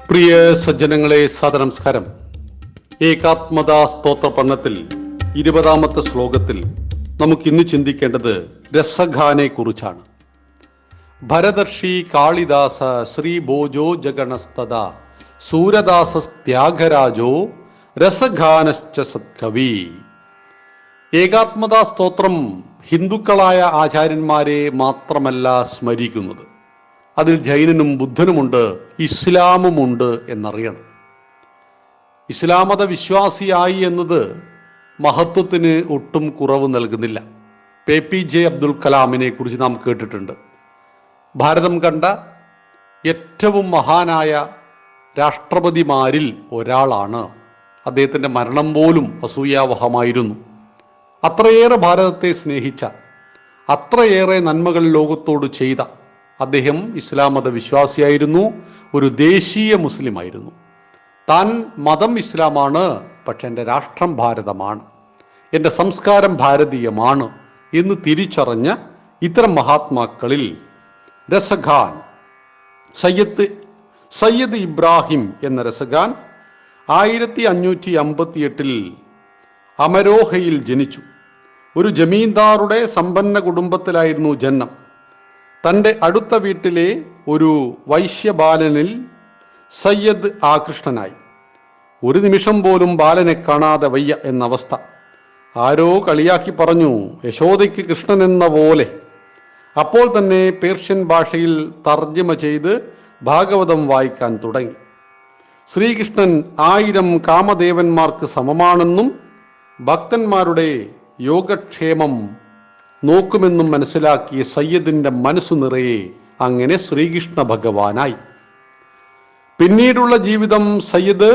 പ്രിയ സജ്ജനങ്ങളെ, സദനമസ്കാരം. ഏകാത്മതാ സ്തോത്ര പഠനത്തിൽ 20ാമത്തെ ശ്ലോകത്തിൽ നമുക്കിന്ന് ചിന്തിക്കേണ്ടത് രസഖാനെ കുറിച്ചാണ്. ഭരതർഷി കാളിദാസ ശ്രീ ഭോജോ ജഗണസ്തദ സൂരദാസസ്ത്യാഗരാജോ രസഖാനശ്ച സത്കവി. ഏകാത്മതാ സ്തോത്രം ഹിന്ദുക്കളായ ആചാര്യന്മാരെ മാത്രമല്ല സ്മരിക്കുന്നത്. അതിൽ ജൈനനും ബുദ്ധനുമുണ്ട്, ഇസ്ലാമുമുണ്ട് എന്നറിയണം. ഇസ്ലാം മത വിശ്വാസിയായി എന്നത് മഹത്വത്തിന് ഒട്ടും കുറവ് നൽകുന്നില്ല. APJ അബ്ദുൽ കലാമിനെ കുറിച്ച് നാം കേട്ടിട്ടുണ്ട്. ഭാരതം കണ്ട ഏറ്റവും മഹാനായ രാഷ്ട്രപതിമാരിൽ ഒരാളാണ്. അദ്ദേഹത്തിൻ്റെ മരണം പോലും അസൂയാവഹമായിരുന്നു. അത്രയേറെ ഭാരതത്തെ സ്നേഹിച്ച, അത്രയേറെ നന്മകൾ ലോകത്തോട് ചെയ്ത അദ്ദേഹം ഇസ്ലാം മത വിശ്വാസിയായിരുന്നു. ഒരു ദേശീയ മുസ്ലിമായിരുന്നു. താൻ മതം ഇസ്ലാമാണ്, പക്ഷെ എൻ്റെ രാഷ്ട്രം ഭാരതമാണ്, എൻ്റെ സംസ്കാരം ഭാരതീയമാണ് എന്ന് തിരിച്ചറിഞ്ഞ ഇത്തരം മഹാത്മാക്കളിൽ രസഖാൻ, സയ്യദ് ഇബ്രാഹിം എന്ന രസഖാൻ 1558 അമരോഹയിൽ ജനിച്ചു. ഒരു ജമീന്ദാറുടെ സമ്പന്ന കുടുംബത്തിലായിരുന്നു ജനനം. തൻ്റെ അടുത്ത വീട്ടിലെ ഒരു വൈശ്യബാലനിൽ സയ്യദ് ആകൃഷ്ടനായി. ഒരു നിമിഷം പോലും ബാലനെ കാണാതെ വയ്യ എന്നവസ്ഥ. ആരോ കളിയാക്കി പറഞ്ഞു, യശോദയ്ക്ക് കൃഷ്ണൻ എന്ന പോലെ. അപ്പോൾ തന്നെ പേർഷ്യൻ ഭാഷയിൽ തർജ്ജമ ചെയ്ത് ഭാഗവതം വായിക്കാൻ തുടങ്ങി. ശ്രീകൃഷ്ണൻ 1000 കാമദേവന്മാർക്ക് സമമാണെന്നും ഭക്തന്മാരുടെ യോഗക്ഷേമം നോക്കുമെന്നും മനസ്സിലാക്കിയ സയ്യദിന്റെ മനസ്സു നിറയെ അങ്ങനെ ശ്രീകൃഷ്ണ ഭഗവാനായി. പിന്നീടുള്ള ജീവിതം സയ്യദ്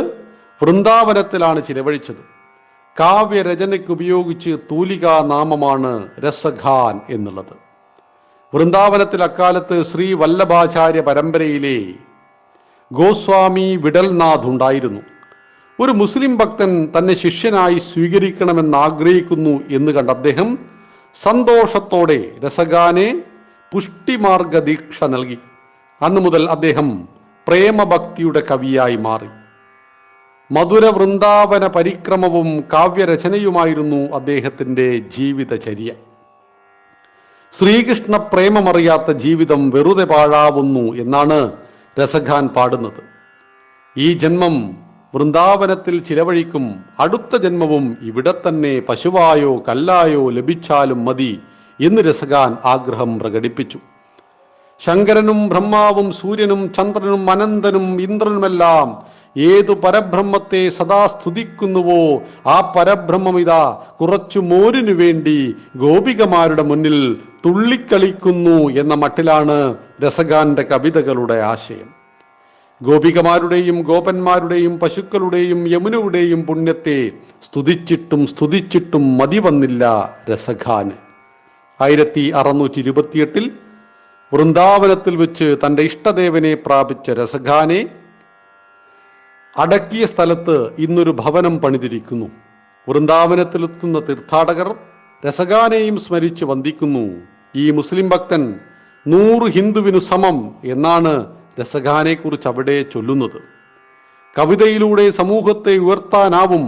വൃന്ദാവനത്തിലാണ് ചിലവഴിച്ചത്. കാവ്യരചനയ്ക്ക് ഉപയോഗിച്ച് തൂലികാ നാമമാണ് രസഖാൻ എന്നുള്ളത്. വൃന്ദാവനത്തിൽ അക്കാലത്ത് ശ്രീ വല്ലഭാചാര്യ പരമ്പരയിലെ ഗോസ്വാമി വിടൽനാഥ് ഉണ്ടായിരുന്നു. ഒരു മുസ്ലിം ഭക്തൻ തന്നെ ശിഷ്യനായി സ്വീകരിക്കണമെന്ന് ആഗ്രഹിക്കുന്നു എന്ന് കണ്ട അദ്ദേഹം സന്തോഷത്തോടെ രസഖാനെ പുഷ്ടിമാർഗ ദീക്ഷ നൽകി. അന്നു മുതൽ അദ്ദേഹം പ്രേമഭക്തിയുടെ കവിയായി മാറി. മധുര വൃന്ദാവന പരിക്രമവും കാവ്യരചനയുമായിരുന്നു അദ്ദേഹത്തിൻ്റെ ജീവിതചര്യ. ശ്രീകൃഷ്ണ പ്രേമമറിയാത്ത ജീവിതം വെറുതെ പാഴാവുന്നു എന്നാണ് രസഖാൻ പാടുന്നത്. ഈ ജന്മം വൃന്ദാവനത്തിൽ ചിലവഴിക്കും, അടുത്ത ജന്മവും ഇവിടെ തന്നെ പശുവായോ കല്ലായോ ലഭിച്ചാലും മതി എന്ന് രസഖാൻ ആഗ്രഹം പ്രകടിപ്പിച്ചു. ശങ്കരനും ബ്രഹ്മാവും സൂര്യനും ചന്ദ്രനും അനന്തനും ഇന്ദ്രനുമെല്ലാം ഏതു പരബ്രഹ്മത്തെ സദാ സ്തുതിക്കുന്നുവോ ആ പരബ്രഹ്മമിതാ കുറച്ചു മോരിനു വേണ്ടി ഗോപികമാരുടെ മുന്നിൽ തുള്ളിക്കളിക്കുന്നു എന്ന മട്ടിലാണ് രസഖാന്റെ കവിതകളുടെ ആശയം. ഗോപികമാരുടെയും ഗോപന്മാരുടെയും പശുക്കളുടെയും യമുനയുടെയും പുണ്യത്തെ സ്തുതിച്ചിട്ടും മതി വന്നില്ല രസഖാന്. 1628 വൃന്ദാവനത്തിൽ വെച്ച് തൻ്റെ ഇഷ്ടദേവനെ പ്രാപിച്ച രസഖാനെ അടക്കിയ സ്ഥലത്ത് ഇന്നൊരു ഭവനം പണിതിരിക്കുന്നു. വൃന്ദാവനത്തിലെത്തുന്ന തീർത്ഥാടകർ രസഖാനെയും സ്മരിച്ച് വന്ദിക്കുന്നു. ഈ മുസ്ലിം ഭക്തൻ 100 ഹിന്ദുവിനു സമം എന്നാണ് രസഖാനെ കുറിച്ച് അവിടെ ചൊല്ലുന്നത്. കവിതയിലൂടെ സമൂഹത്തെ ഉയർത്താനാവും.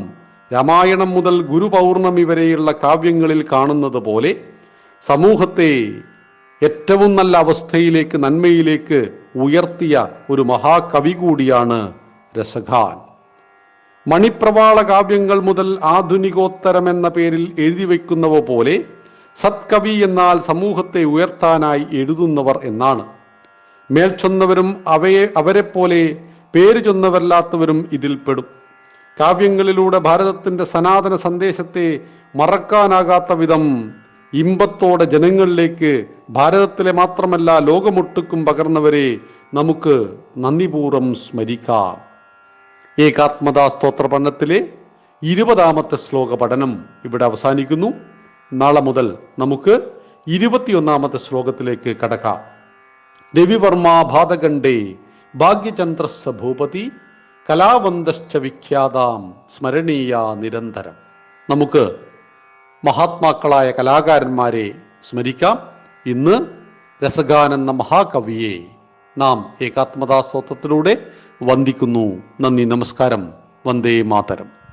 രാമായണം മുതൽ ഗുരുപൗർണമി വരെയുള്ള കാവ്യങ്ങളിൽ കാണുന്നത് പോലെ സമൂഹത്തെ ഏറ്റവും നല്ല അവസ്ഥയിലേക്ക്, നന്മയിലേക്ക് ഉയർത്തിയ ഒരു മഹാകവി കൂടിയാണ് രസഖാൻ. മണിപ്രവാള കാവ്യങ്ങൾ മുതൽ ആധുനികോത്തരം എന്ന പേരിൽ എഴുതി വയ്ക്കുന്നവ പോലെ സത്കവി എന്നാൽ സമൂഹത്തെ ഉയർത്താനായി എഴുതുന്നവർ എന്നാണ്. മേൽച്ചൊന്നവരും അവരെപ്പോലെ പേര് ചൊന്നവരല്ലാത്തവരും ഇതിൽപ്പെടും. കാവ്യങ്ങളിലൂടെ ഭാരതത്തിൻ്റെ സനാതന സന്ദേശത്തെ മറക്കാനാകാത്ത വിധം ഇമ്പത്തോടെ ജനങ്ങളിലേക്ക് ഭാരതത്തിലെ മാത്രമല്ല ലോകമൊട്ടുക്കും പകർന്നവരെ നമുക്ക് നന്ദിപൂർവ്വം സ്മരിക്കാം. ഏകാത്മതാ സ്തോത്ര പഠനത്തിലെ 20ാമത്തെ ശ്ലോക പഠനം ഇവിടെ അവസാനിക്കുന്നു. നാളെ മുതൽ നമുക്ക് 21ാമത്തെ ശ്ലോകത്തിലേക്ക് കടക്കാം. രവിവർമ്മ ഭാതകണ്ഡേ ഭാഗ്യചന്ദ്രസ്സ ഭൂപതി കലാവന്തശ്ച വിഖ്യാതാം സ്മരണീയ നിരന്തരം. നമുക്ക് മഹാത്മാക്കളായ കലാകാരന്മാരെ സ്മരിക്കാം. ഇന്ന് രസഖാൻ എന്ന മഹാകവിയെ നാം ഏകാത്മതാ സ്തോത്രത്തിലൂടെ വന്ദിക്കുന്നു. നന്ദി, നമസ്കാരം. വന്ദേ മാതരം.